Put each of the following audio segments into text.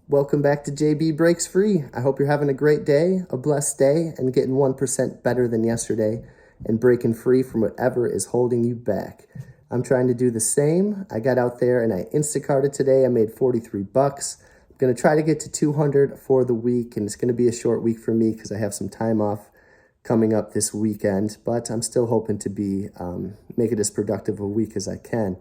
Welcome back to JB Breaks Free. I hope you're having a great day, a blessed day, and getting 1% better than yesterday and breaking free from whatever is holding you back. I'm trying to do the same. I got out there and I Instacarted today. I made 43 bucks. I'm going to try to get to 200 for the week, and it's going to be a short week for me because I have some time off coming up this weekend, but I'm still hoping to make it as productive a week as I can.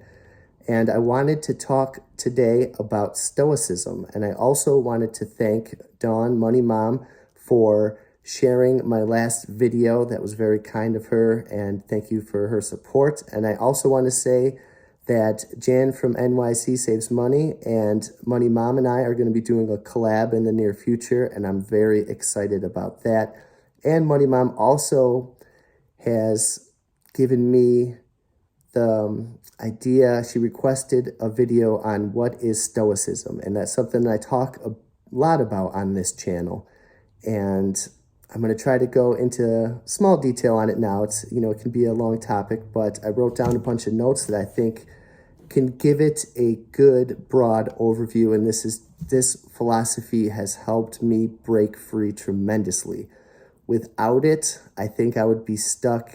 And I wanted to talk today about Stoicism. And I also wanted to thank Dawn, Money Mom, for sharing my last video. That was very kind of her, and thank you for her support. And I also want to say that Jan from NYC Saves Money and Money Mom and I are going to be doing a collab in the near future, and I'm very excited about that. And Money Mom also has given me the idea. She requested a video on what is Stoicism, and that's something that I talk a lot about on this channel, and I'm going to try to go into small detail on it now. It can be a long topic, but I wrote down a bunch of notes that I think can give it a good broad overview, and this philosophy has helped me break free tremendously. Without it, I think I would be stuck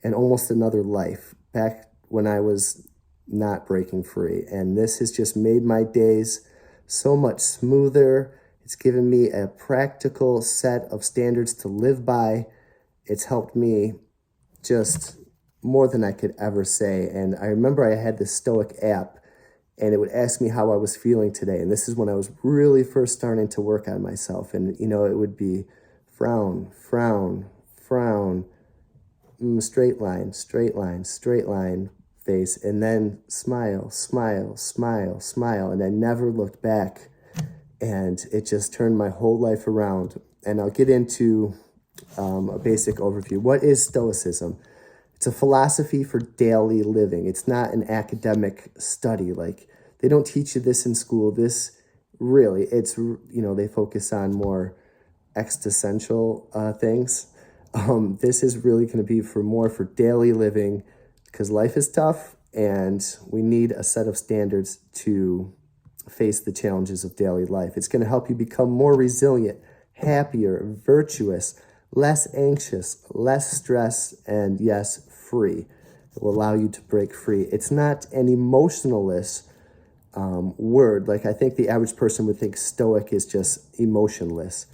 in almost another life back when I was not breaking free. And this has just made my days so much smoother. It's given me a practical set of standards to live by. It's helped me just more than I could ever say. And I remember I had this Stoic app, and it would ask me how I was feeling today. And this is when I was really first starting to work on myself. And, it would be frown, frown, frown, straight line, straight line, straight line, face, and then smile, smile, smile, smile. And I never looked back. And it just turned my whole life around. And I'll get into a basic overview. What is Stoicism? It's a philosophy for daily living. It's not an academic study. Like, they don't teach you this in school. This really, they focus on more existential things. This is really going to be for daily living, because life is tough and we need a set of standards to face the challenges of daily life. It's going to help you become more resilient, happier, virtuous, less anxious, less stress, and yes, free. It will allow you to break free. It's not an emotionalist word. Like, I think the average person would think Stoic is just emotionless.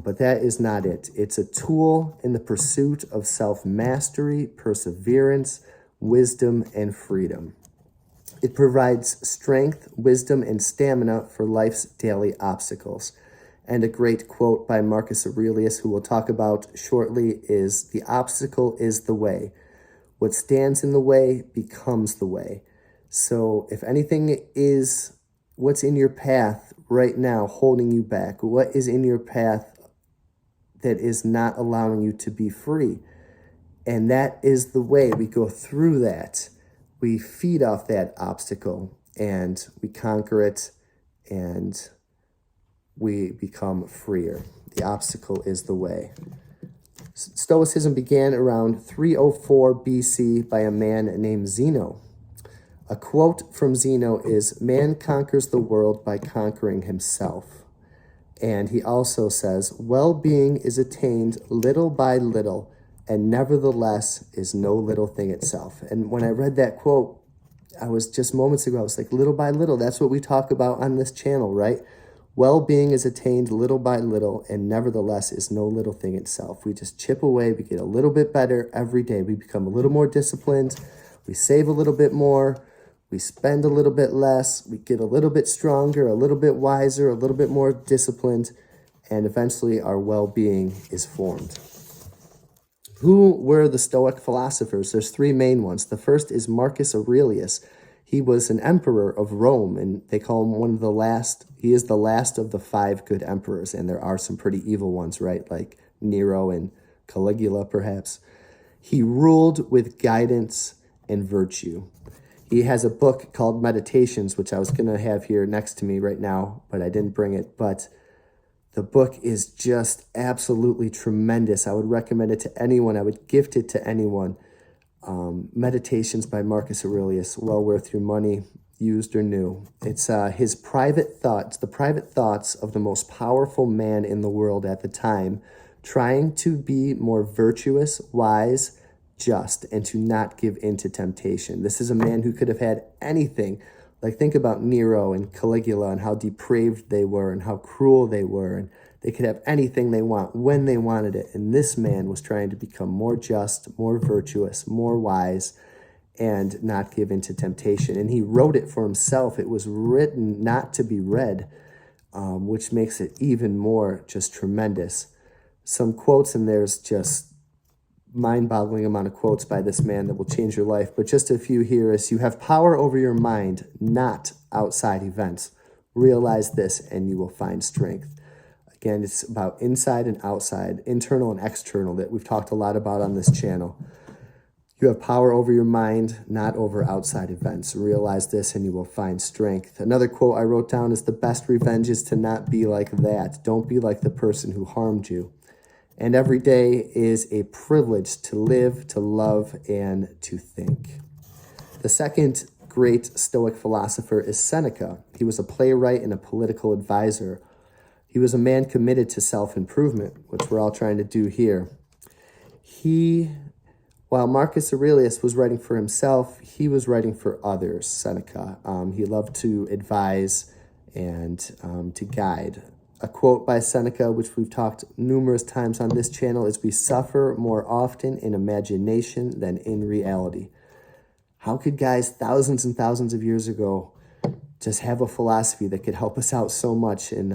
But that is not it. It's a tool in the pursuit of self-mastery, perseverance, wisdom, and freedom. It provides strength, wisdom, and stamina for life's daily obstacles. And a great quote by Marcus Aurelius, who we'll talk about shortly, is, "The obstacle is the way. What stands in the way becomes the way." So if anything is what's in your path right now holding you back, what is in your path that is not allowing you to be free? And that is the way. We go through that. We feed off that obstacle and we conquer it and we become freer. The obstacle is the way. Stoicism began around 304 BC by a man named Zeno. A quote from Zeno is, "Man conquers the world by conquering himself." And he also says, "Well-being is attained little by little, and nevertheless is no little thing itself." And when I read that quote, I was just moments ago, I was like, little by little, that's what we talk about on this channel, right? Well-being is attained little by little, and nevertheless is no little thing itself. We just chip away, we get a little bit better every day. We become a little more disciplined, we save a little bit more, we spend a little bit less, we get a little bit stronger, a little bit wiser, a little bit more disciplined, and eventually our well-being is formed. Who were the Stoic philosophers? There's three main ones. The first is Marcus Aurelius. He was an emperor of Rome, and they call him one of the last. He is the last of the 5 good emperors, and there are some pretty evil ones, right? Like Nero and Caligula, perhaps. He ruled with guidance and virtue. He has a book called Meditations, which I was going to have here next to me right now, but I didn't bring it. But the book is just absolutely tremendous. I would recommend it to anyone. I would gift it to anyone. Meditations by Marcus Aurelius, well worth your money. used or new. It's his private thoughts, the private thoughts of the most powerful man in the world at the time, trying to be more virtuous, wise, just, and to not give in to temptation. This is a man who could have had anything. Like, think about Nero and Caligula and how depraved they were and how cruel they were. And they could have anything they want when they wanted it. And this man was trying to become more just, more virtuous, more wise, and not give in to temptation. And he wrote it for himself. It was written not to be read, which makes it even more just tremendous. Some quotes, and there's just mind-boggling amount of quotes by this man that will change your life. But just a few here is, you have power over your mind, not outside events. Realize this and you will find strength. Again, it's about inside and outside, internal and external, that we've talked a lot about on this channel. You have power over your mind, not over outside events. Realize this and you will find strength. Another quote I wrote down is, the best revenge is to not be like that. Don't be like the person who harmed you. And every day is a privilege to live, to love, and to think. The second great Stoic philosopher is Seneca. He was a playwright and a political advisor. He was a man committed to self-improvement, which we're all trying to do here. While Marcus Aurelius was writing for himself, he was writing for others, Seneca. He loved to advise and to guide. A quote by Seneca, which we've talked numerous times on this channel, is, we suffer more often in imagination than in reality. How could guys thousands and thousands of years ago just have a philosophy that could help us out so much in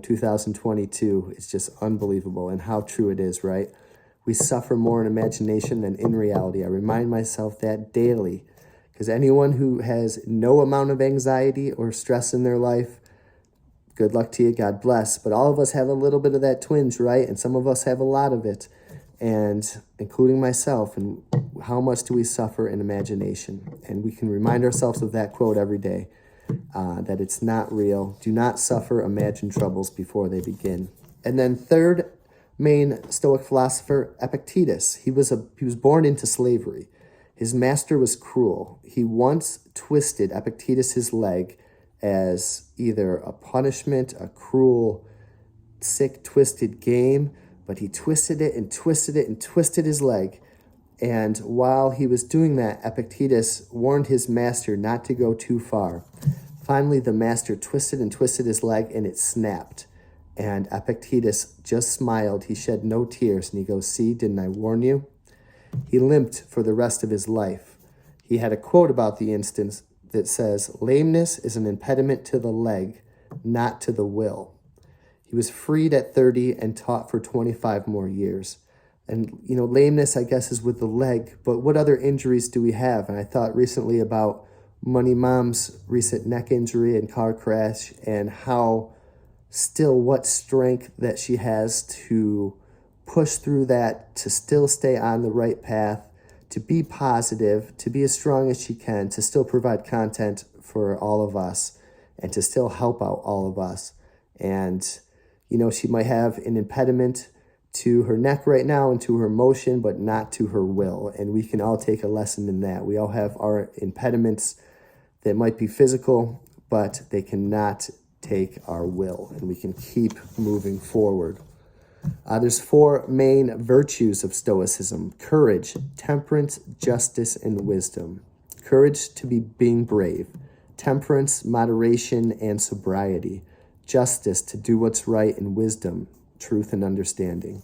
2022? It's just unbelievable, and how true it is, right? We suffer more in imagination than in reality. I remind myself that daily, because anyone who has no amount of anxiety or stress in their life, good luck to you, God bless. But all of us have a little bit of that twinge, right? And some of us have a lot of it, and including myself. And how much do we suffer in imagination? And we can remind ourselves of that quote every day, that it's not real. Do not suffer imagined troubles before they begin. And then third main Stoic philosopher, Epictetus. He was born into slavery. His master was cruel. He once twisted Epictetus's leg as either a punishment, a cruel, sick, twisted game, but he twisted it and twisted it and twisted his leg. And while he was doing that, Epictetus warned his master not to go too far. Finally, the master twisted and twisted his leg, and it snapped. And Epictetus just smiled. He shed no tears, and he goes, "See, didn't I warn you?" He limped for the rest of his life. He had a quote about the instance that says, "Lameness is an impediment to the leg, not to the will." He was freed at 30 and taught for 25 more years. And, lameness, I guess, is with the leg, but what other injuries do we have? And I thought recently about Money Mom's recent neck injury and car crash, and how what strength that she has to push through that, to still stay on the right path, to be positive, to be as strong as she can, to still provide content for all of us, and to still help out all of us. And, she might have an impediment to her neck right now and to her motion, but not to her will. And we can all take a lesson in that. We all have our impediments that might be physical, but they cannot take our will, and we can keep moving forward. There's four main virtues of Stoicism: courage, temperance, justice, and wisdom. Courage, to be being brave. Temperance, moderation and sobriety. Justice, to do what's right. And wisdom, truth and understanding.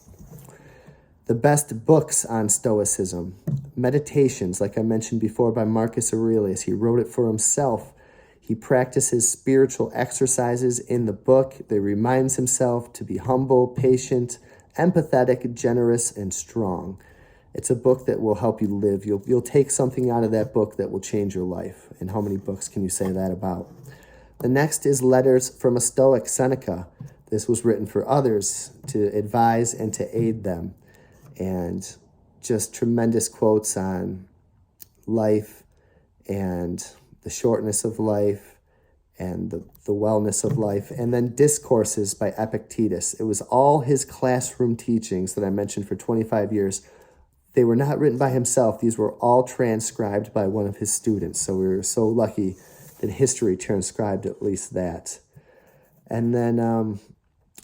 The best books on Stoicism: Meditations, like I mentioned before, by Marcus Aurelius. He wrote it for himself. He practices spiritual exercises in the book that reminds himself to be humble, patient, empathetic, generous, and strong. It's a book that will help you live. You'll take something out of that book that will change your life. And how many books can you say that about? The next is Letters from a Stoic, Seneca. This was written for others to advise and to aid them. And just tremendous quotes on life and the shortness of life and the wellness of life. And then Discourses by Epictetus. It was all his classroom teachings that I mentioned for 25 years. They were not written by himself. These were all transcribed by one of his students. So we were so lucky that history transcribed at least that. And then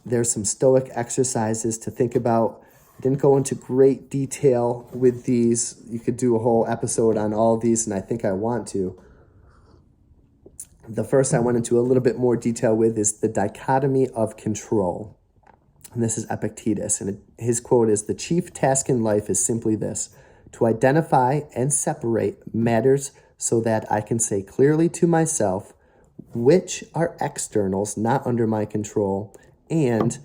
there's some Stoic exercises to think about. I didn't go into great detail with these. You could do a whole episode on all of these, and I think I want to. The first I went into a little bit more detail with is the dichotomy of control. And this is Epictetus, and his quote is, "The chief task in life is simply this, to identify and separate matters so that I can say clearly to myself which are externals not under my control and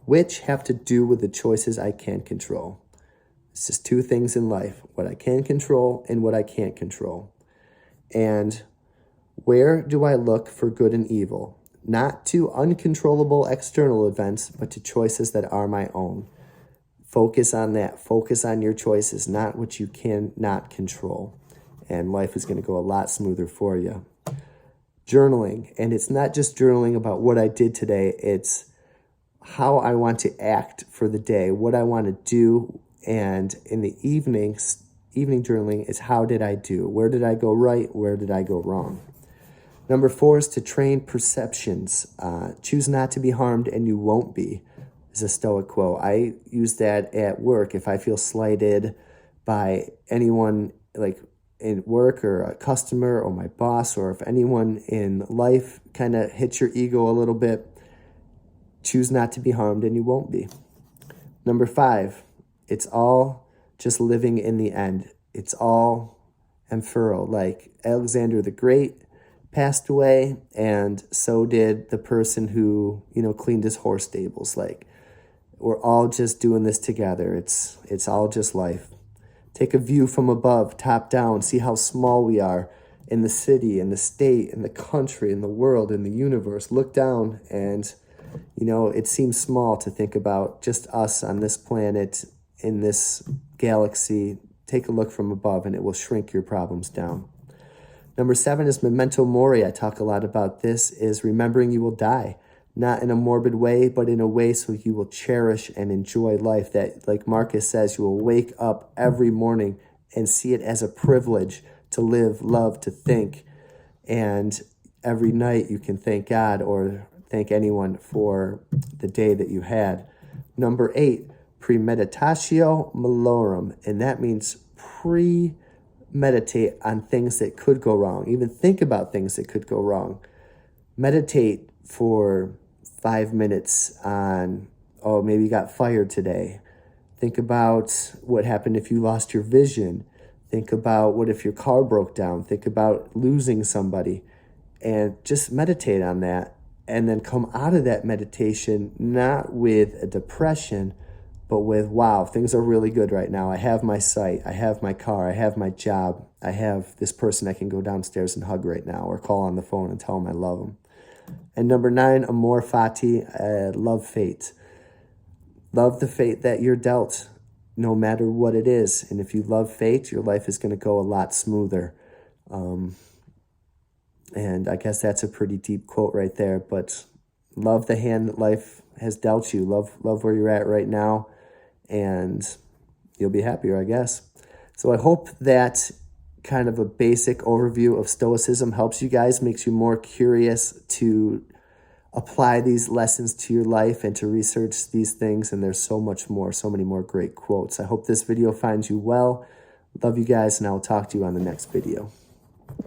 which have to do with the choices I can control." It's just two things in life, what I can control and what I can't control. And where do I look for good and evil? Not to uncontrollable external events, but to choices that are my own. Focus on that. Focus on your choices, not what you cannot control. And life is going to go a lot smoother for you. Journaling. And it's not just journaling about what I did today. It's how I want to act for the day, what I want to do. And in the evening journaling is how did I do? Where did I go right? Where did I go wrong? Number 4 is to train perceptions. Choose not to be harmed and you won't be, is a Stoic quote. I use that at work. If I feel slighted by anyone like in work or a customer or my boss, or if anyone in life kind of hits your ego a little bit, choose not to be harmed and you won't be. Number 5, it's all just living in the end. It's all emphero. Like Alexander the Great passed away, and so did the person who, cleaned his horse stables. Like, we're all just doing this together. It's all just life. Take a view from above, top down, see how small we are in the city, in the state, in the country, in the world, in the universe. Look down and, it seems small to think about just us on this planet, in this galaxy. Take a look from above and it will shrink your problems down. Number 7 is memento mori. I talk a lot about this, is remembering you will die. Not in a morbid way, but in a way so you will cherish and enjoy life. That, like Marcus says, you will wake up every morning and see it as a privilege to live, love, to think. And every night you can thank God or thank anyone for the day that you had. Number 8, premeditatio malorum. And that means meditate on things that could go wrong. Even think about things that could go wrong. Meditate for 5 minutes on, maybe you got fired today. Think about what happened if you lost your vision. Think about what if your car broke down. Think about losing somebody. And just meditate on that. And then come out of that meditation not with a depression, but with, wow, things are really good right now. I have my sight, I have my car, I have my job, I have this person I can go downstairs and hug right now or call on the phone and tell them I love them. And number 9, amor fati, love fate. Love the fate that you're dealt, no matter what it is. And if you love fate, your life is going to go a lot smoother. And I guess that's a pretty deep quote right there, but love the hand that life has dealt you. Love where you're at right now, and you'll be happier, I guess. So I hope that kind of a basic overview of Stoicism helps you guys, makes you more curious to apply these lessons to your life and to research these things. And there's so much more, so many more great quotes. I hope this video finds you well. Love you guys, and I'll talk to you on the next video.